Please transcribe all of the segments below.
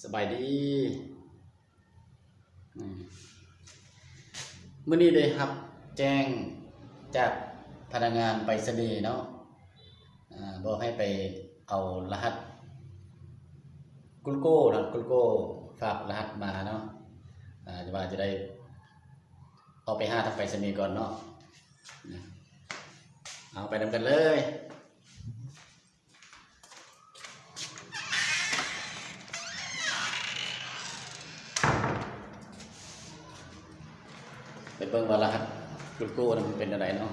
สบายดีมื้อนี้ได้ครับแจ้งจากพนักงานไปรษณีย์เนาะบอกให้ไปเอารหัสกุลโก้นะกุลโก้ฝากรหัสมาเนาะจะว่าจะได้เอาไปหาทางไปรษณีย์ก่อนเนาะเอาไปนำกันเลยไปเบิ่งว่ารหัสกุลโก้มันเป็นอะไรเนาะ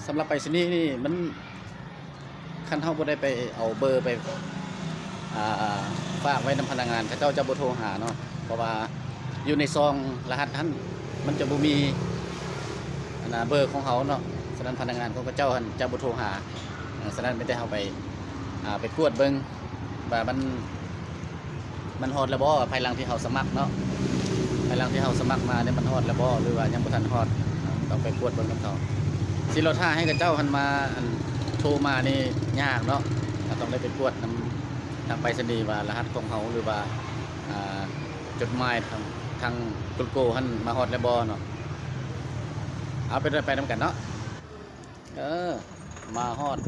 สำหรับไปรษณีย์นี่มันคันเฮาบ่ได้ไปเอาเบอร์ไปฝากไว้นำพนักงานเขาเจ้าจะบ่โทรหาเนาะเพราะว่าอยู่ในซองรหัสนั้นมันจะบ่มีเบอร์ของเขาเนาะฉะนั้นพนักงานของเขาเจ้าจะบ่โทรหาฉะนั้นไม่ได้เฮาไปกวดเบิ่งว่ามันฮอดแล้วบ่ภายหลังที่เฮาสมัครเนาะภายหลังที่เฮาสมัครมาเนี่ยมันฮอดแล้วบ่หรือว่ายังบ่ทันฮอดต้องไปกวดเบิ่งกับเขาสิเราท่าให้กับเจ้าหันมาโทรมานี่ยากเนาะต้องได้ไปกวดนำทางไปรษณีย์ว่ารหัสของเขาหรือว่าจดหมายทางกุลโก้หันมาฮอดแล้วบ่เนาะเอาไปนำกันเนาะมาฮอด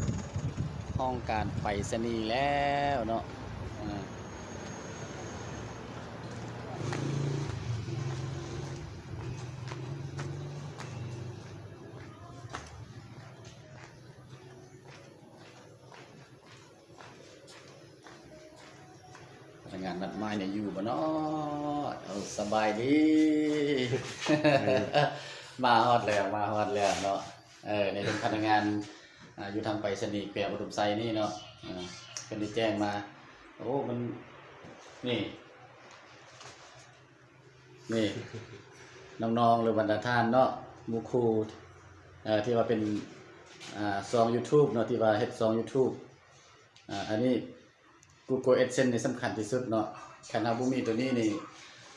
ห้องการไปรษณีย์แล้วเนาะพนักงานนัดหมายเนี่ยอยู่บ่เนาะสบายดี มาฮอดแล้วเนาะในเป็นพนักงานอยู่ทางไปรษณีย์แขวงอุดมไซนี่เนาะเป็นได้แจ้งมาโอ้มันนี่น้องๆหรือบรรดาท่านเนาะหมู่ครูที่ว่าเป็นซอง YouTube เนาะที่ว่าเฮ็ดซอง YouTube อันนี้ Google AdSense นี่สำคัญที่สุดเนาะคันเฮาบ่มีตัวนี้นี่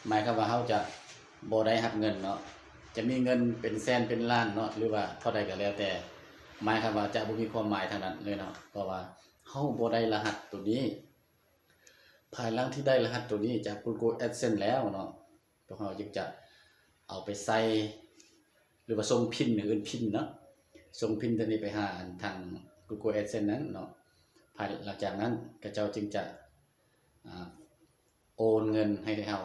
หมายความว่าเฮาจะบ่ได้รับเงินเนาะจะมีเงินเป็นแสนเป็นล้านเนาะหรือว่าเท่าใดก็แล้วแต่หมายความว่าจะบ่มีความหมายทางนั้นเลยเนาะเพราะว่าเฮาบ่ได้รหัสตัวนี้ภายหลังที่ได้รหัสตัวนี้จาก Google AdSense แล้วเนาะพวกเฮาจึงจะเอาไปใส่หรือว่าส่งพินหรืออื่นพินเนาะส่งพินตัวนี้ไปหาทาง Google AdSense นั้นเนาะภายหลังจากนั้นก็เจ้าจึงจะโอนเงินให้เฮา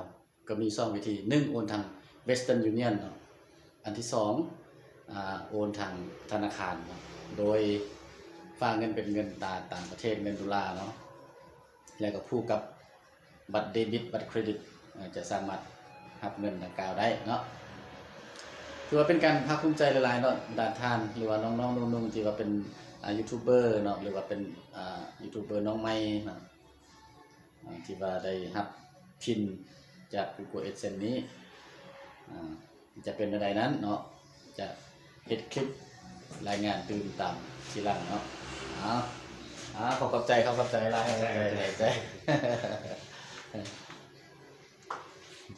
ก็มี2วิธี1โอนทาง Western Union เนาะอันที่2โอนทางธนาคารเนาะโดยฝากเงินเป็นเงินต่างประเทศเงินดอลลาร์เนาะแล้วก็ผูกกับบัตรเดบิตบัตรเครดิตจะสามารถรับเงินดังกล่าวได้เนาะถือว่าเป็นการภาคภูมิใจหลายๆเนาะด้านท่านหรือว่าน้องๆนุ่งๆที่ว่าเป็นยูทูบเบอร์เนาะหรือว่าเป็นยูทูบเบอร์น้องใหม่เนาะที่ว่าได้รับพินจาก Google AdSense นี้จะเป็นอะไรนั้นเนาะจะเฮ็ดคลิปรายงานตื่นตามทีหลังเนาะขอบใจหลายใจ